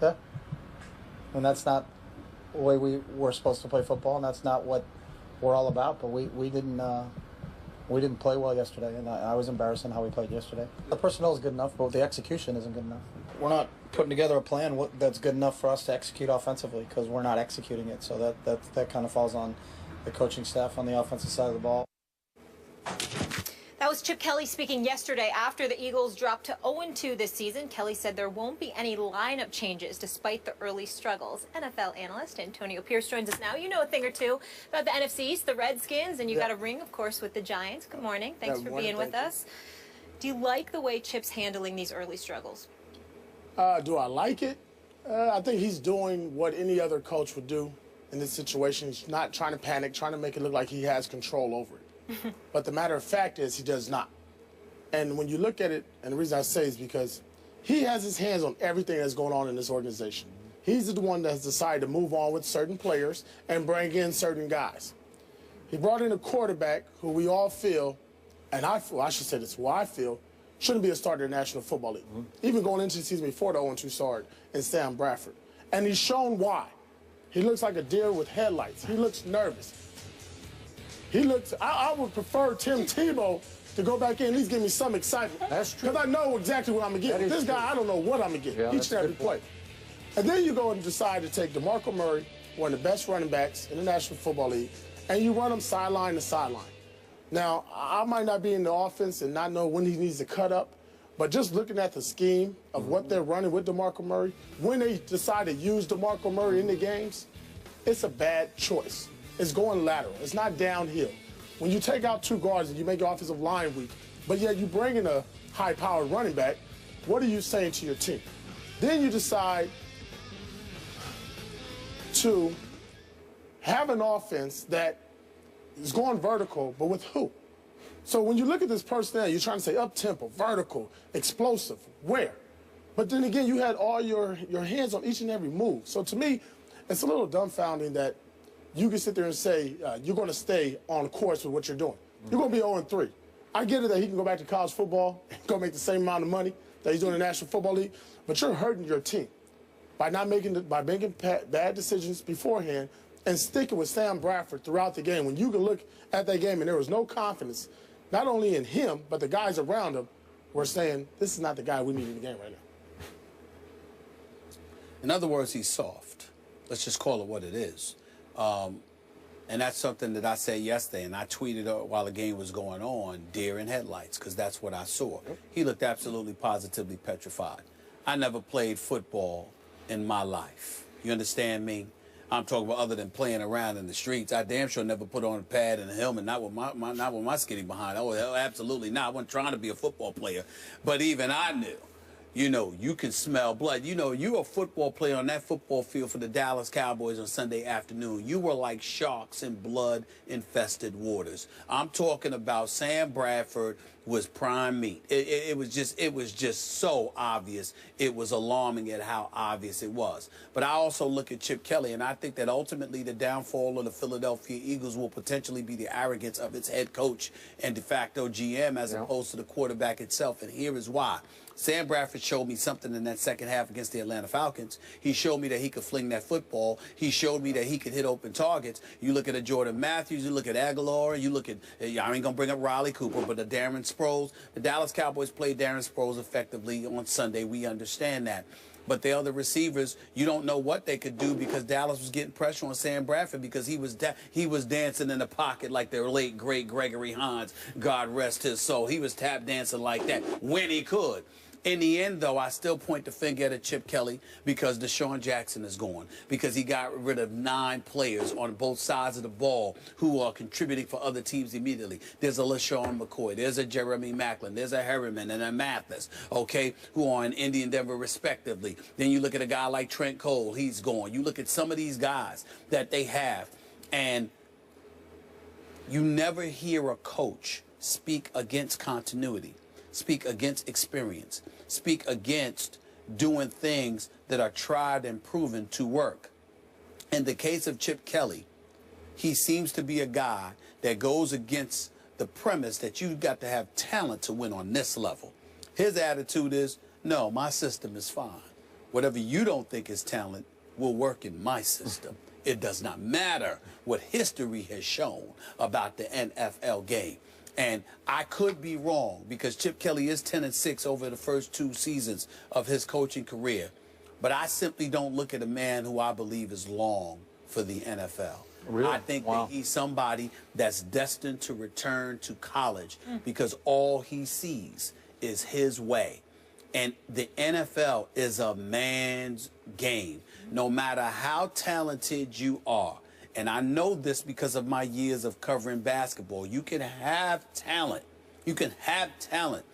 Yeah. And that's not the way we were supposed to play football, and that's not what we're all about. But we didn't play well yesterday, and I was embarrassed in how we played yesterday. The personnel is good enough, but the execution isn't good enough. We're not putting together a plan that's good enough for us to execute offensively because we're not executing it. So that kind of falls on the coaching staff on the offensive side of the ball. That was Chip Kelly speaking yesterday after the Eagles dropped to 0-2 this season. Kelly said there won't be any lineup changes despite the early struggles. NFL analyst Antonio Pierce joins us now. You know a thing or two about the NFC East, the Redskins, and you got a ring, of course, with the Giants. Good morning. Thanks for being with us. Do you like the way Chip's handling these early struggles? Do I like it? I think he's doing what any other coach would do in this situation. He's not trying to panic, trying to make it look like he has control over it. But the matter of fact is he does not. And when you look at it, and the reason I say is because he has his hands on everything that's going on in this organization. He's the one that's decided to move on with certain players and bring in certain guys. He brought in a quarterback who we all feel, and I should say this, who I feel, shouldn't be a starter in the National Football League. Even going into the season before the 0-2 start in Sam Bradford. And he's shown why. He looks like a deer with headlights. He looks nervous. He looks, I would prefer Tim Tebow to go back in and at least give me some excitement. That's true. Because I know exactly what I'm going to get. This guy, I don't know what I'm going to get each and every play. And then you go and decide to take DeMarco Murray, one of the best running backs in the National Football League, and you run him sideline to sideline. Now, I might not be in the offense and not know when he needs to cut up, but just looking at the scheme of what they're running with DeMarco Murray, when they decide to use DeMarco Murray in the games, it's a bad choice. It's going lateral. It's not downhill. When you take out two guards and you make your offensive line weak, but yet you bring in a high-powered running back, what are you saying to your team? Then you decide to have an offense that is going vertical, but with who? So when you look at this personnel, you're trying to say up-tempo, vertical, explosive, where? But then again, you had all your hands on each and every move. So to me, it's a little dumbfounding that you can sit there and say you're going to stay on course with what you're doing. You're going to be 0-3. I get it that he can go back to college football and go make the same amount of money that he's doing in the National Football League, but you're hurting your team by making bad decisions beforehand and sticking with Sam Bradford throughout the game. When you can look at that game and there was no confidence, not only in him, but the guys around him were saying, this is not the guy we need in the game right now. In other words, he's soft. Let's just call it what it is. And that's something that I said yesterday, and I tweeted while the game was going on, deer in headlights, because that's what I saw. He looked absolutely positively petrified. I never played football in my life. You understand me? I'm talking about other than playing around in the streets. I damn sure never put on a pad and a helmet, not with my skinny behind. Oh, absolutely not. I wasn't trying to be a football player. But even I knew. You know, you can smell blood. You know, you're a football player on that football field for the Dallas Cowboys on Sunday afternoon. You were like sharks in blood-infested waters. I'm talking about Sam Bradford was prime meat. It was just so obvious. It was alarming at how obvious it was. But I also look at Chip Kelly, and I think that ultimately the downfall of the Philadelphia Eagles will potentially be the arrogance of its head coach and de facto GM as opposed to the quarterback itself. And here is why. Sam Bradford showed me something in that second half against the Atlanta Falcons. He showed me that he could fling that football. He showed me that he could hit open targets. You look at a Jordan Matthews, you look at Aguilar, you look at, I ain't going to bring up Riley Cooper, but the Darren Sproles. The Dallas Cowboys played Darren Sproles effectively on Sunday. We understand that. But the other receivers, you don't know what they could do because Dallas was getting pressure on Sam Bradford because he was dancing in the pocket like their late, great Gregory Hines, God rest his soul. He was tap dancing like that when he could. In the end, though, I still point the finger at Chip Kelly because Deshaun Jackson is gone, because he got rid of 9 players on both sides of the ball who are contributing for other teams immediately. There's a LaShawn McCoy, there's a Jeremy Maclin, there's a Harriman and a Mathis, okay, who are in Indy and Denver respectively. Then you look at a guy like Trent Cole, he's gone. You look at some of these guys that they have, and you never hear a coach speak against continuity, speak against experience, speak against doing things that are tried and proven to work. In the case of Chip Kelly, he seems to be a guy that goes against the premise that you've got to have talent to win on this level. His attitude is, no, my system is fine. whatever you don't think is talent will work in my system. It does not matter what history has shown about the NFL game. And I could be wrong because Chip Kelly is 10-6 over the first 2 seasons of his coaching career. But I simply don't look at a man who I believe is long for the NFL. Really? I think that he's somebody that's destined to return to college because all he sees is his way. And the NFL is a man's game. No matter how talented you are, and I know this because of my years of covering basketball, you can have talent. You can have talent,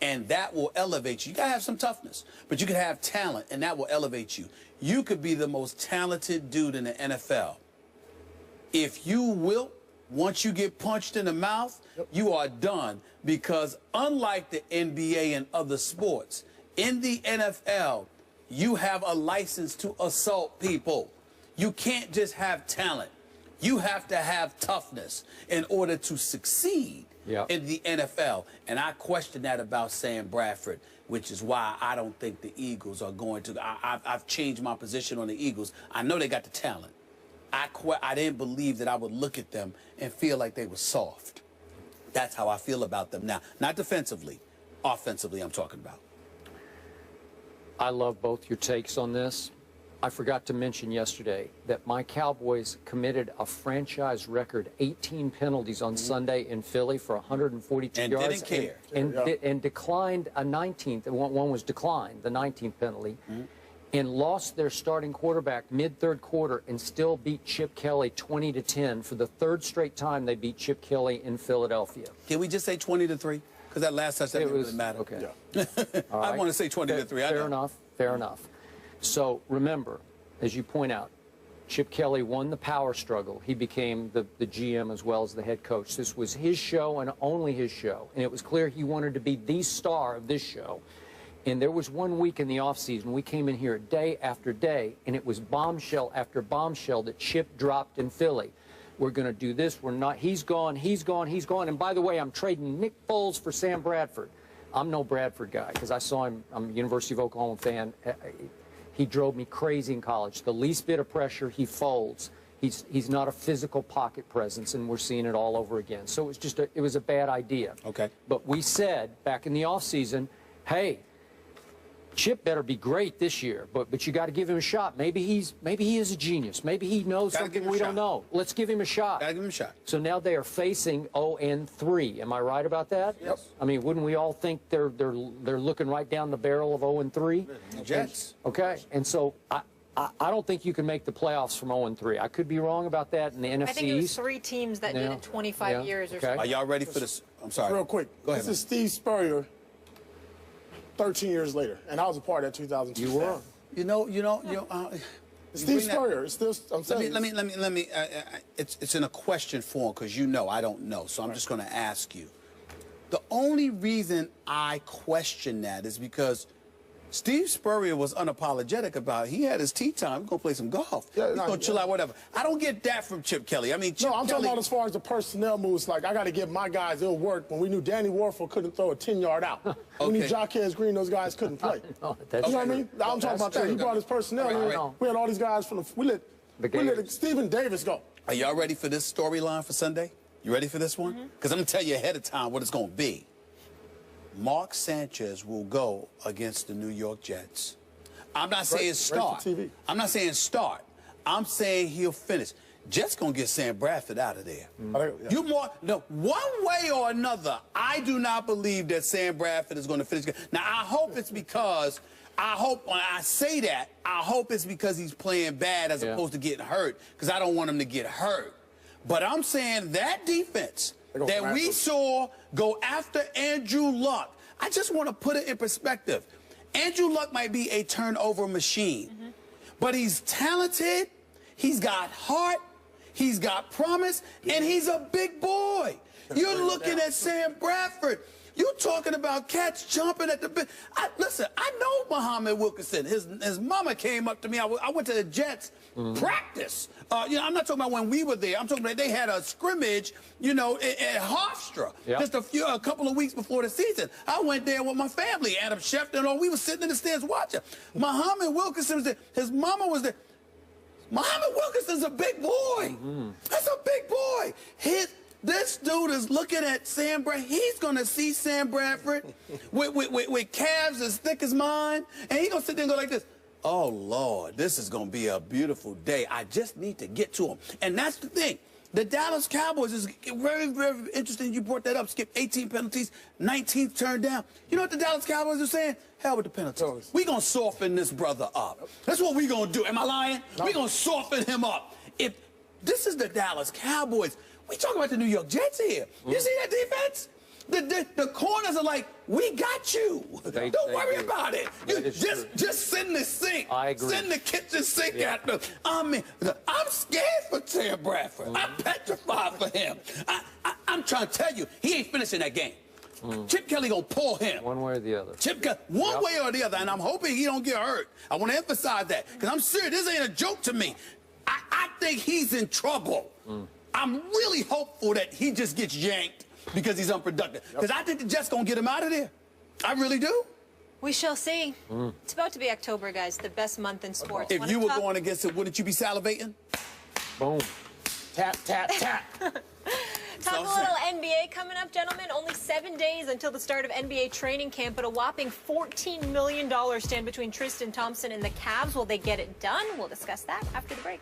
and that will elevate you. You got to have some toughness, but you can have talent, and that will elevate you. You could be the most talented dude in the NFL. If you wilt, once you get punched in the mouth, you are done, because unlike the NBA and other sports, in the NFL, you have a license to assault people. You can't just have talent. You have to have toughness in order to succeed in the NFL. And I question that about Sam Bradford, which is why I don't think the Eagles are going to. I've changed my position on the Eagles. I know they got the talent. I didn't believe that I would look at them and feel like they were soft. That's how I feel about them now. Not defensively, offensively I'm talking about. I love both your takes on this. I forgot to mention yesterday that my Cowboys committed a franchise record 18 penalties on Sunday in Philly for 142 and yards. Didn't care. And declined a 19th. One was declined, the 19th penalty, and lost their starting quarterback mid-third quarter and still beat Chip Kelly 20-10 for the 3rd straight time they beat Chip Kelly in Philadelphia. Can we just say 20-3? Because that last touchdown didn't really matter. Okay. I want to say 20-3. Fair enough. Fair enough. So remember, as you point out, Chip Kelly won the power struggle. He became the GM as well as the head coach. This was his show and only his show. And it was clear he wanted to be the star of this show. And there was one week in the offseason, we came in here day after day, and it was bombshell after bombshell that Chip dropped in Philly. We're going to do this. We're not. He's gone. He's gone. He's gone. And by the way, I'm trading Nick Foles for Sam Bradford. I'm no Bradford guy because I saw him. I'm a University of Oklahoma fan. He drove me crazy in college. The least bit of pressure, he folds. He's not a physical pocket presence, and we're seeing it all over again. So it was a bad idea. Okay. But we said back in the offseason, hey, Chip better be great this year, but you got to give him a shot. Maybe he is a genius. Maybe he knows something we don't know. Let's give him a shot. Gotta give him a shot. So now they are facing 0-3. Am I right about that? Yes. I mean, wouldn't we all think they're looking right down the barrel of 0-3? The Jets. Okay, and so I don't think you can make the playoffs from 0-3. I could be wrong about that in the NFC East. I think it was 3 teams that did it 25 years or so. Are y'all ready for this? I'm sorry. Real quick. Go ahead. This is Steve Spurrier 13 years later, and I was a part of that 2002 You were. staff. Steve Spurrier is still. I'm saying. Let me. It's in a question form because I don't know, so I'm just going to ask you. The only reason I question that is because Steve Spurrier was unapologetic about it. He had his tea time. He's going to play some golf. He's going to chill out, whatever. I don't get that from Chip Kelly. I mean, Chip I'm talking about as far as the personnel moves. Like, I got to give my guys, it'll work. When we knew Danny Warfel couldn't throw a 10-yard out. We knew Jaquez Green, those guys couldn't play. No, you know what I mean? I'm talking about that. He brought his personnel in. We had all these guys from we let Stephen Davis go. Are y'all ready for this storyline for Sunday? You ready for this one? Because I'm going to tell you ahead of time what it's going to be. Mark Sanchez will go against the New York Jets. I'm not saying start. I'm not saying start. I'm saying he'll finish. Jets gonna get Sam Bradford out of there. One way or another, I do not believe that Sam Bradford is gonna finish. Now I hope it's because when I say that, I hope it's because he's playing bad as opposed to getting hurt. Because I don't want him to get hurt. But I'm saying that defense that we saw go after Andrew Luck, I just want to put it in perspective. Andrew Luck might be a turnover machine, but he's talented, he's got heart, he's got promise, and he's a big boy. You're looking at Sam Bradford. You talking about cats jumping at the bit. Listen, I know Muhammad Wilkerson. His mama came up to me. I went to the Jets practice. You know, I'm not talking about when we were there. I'm talking about they had a scrimmage, you know, at Hofstra just a couple of weeks before the season. I went there with my family, Adam Schefter and all. We were sitting in the stands watching. Muhammad Wilkerson was there. His mama was there. Muhammad Wilkerson's a big boy. That's a big boy. This dude is looking at Sam Bradford. He's going to see Sam Bradford with calves as thick as mine, and he's going to sit there and go like this. Oh, Lord, this is going to be a beautiful day. I just need to get to him. And that's the thing. The Dallas Cowboys is very, very interesting. You brought that up. Skip 18 penalties, 19 turned down. You know what the Dallas Cowboys are saying? Hell with the penalties. We're going to soften this brother up. That's what we're going to do. Am I lying? No. We're going to soften him up. If this is the Dallas Cowboys, we talking about the New York Jets here. You see that defense? The corners are like, we got you. Don't worry about it. Just send the sink. I agree. Send the kitchen sink at them. I mean, I'm scared for Sam Bradford. I'm petrified for him. I'm trying to tell you, he ain't finishing that game. Chip Kelly gonna pull him. One way or the other. Chip Kelly, one way or the other, and I'm hoping he don't get hurt. I want to emphasize that, because I'm serious. This ain't a joke to me. I think he's in trouble. I'm really hopeful that he just gets yanked because he's unproductive. Because I think the Jets gonna get him out of there. I really do. We shall see. It's about to be October, guys, the best month in sports. If you were going against it, wouldn't you be salivating? Boom. Tap, tap, tap. Talk a little NBA coming up, gentlemen. Only 7 days until the start of NBA training camp, but a whopping $14 million stand between Tristan Thompson and the Cavs. Will they get it done? We'll discuss that after the break.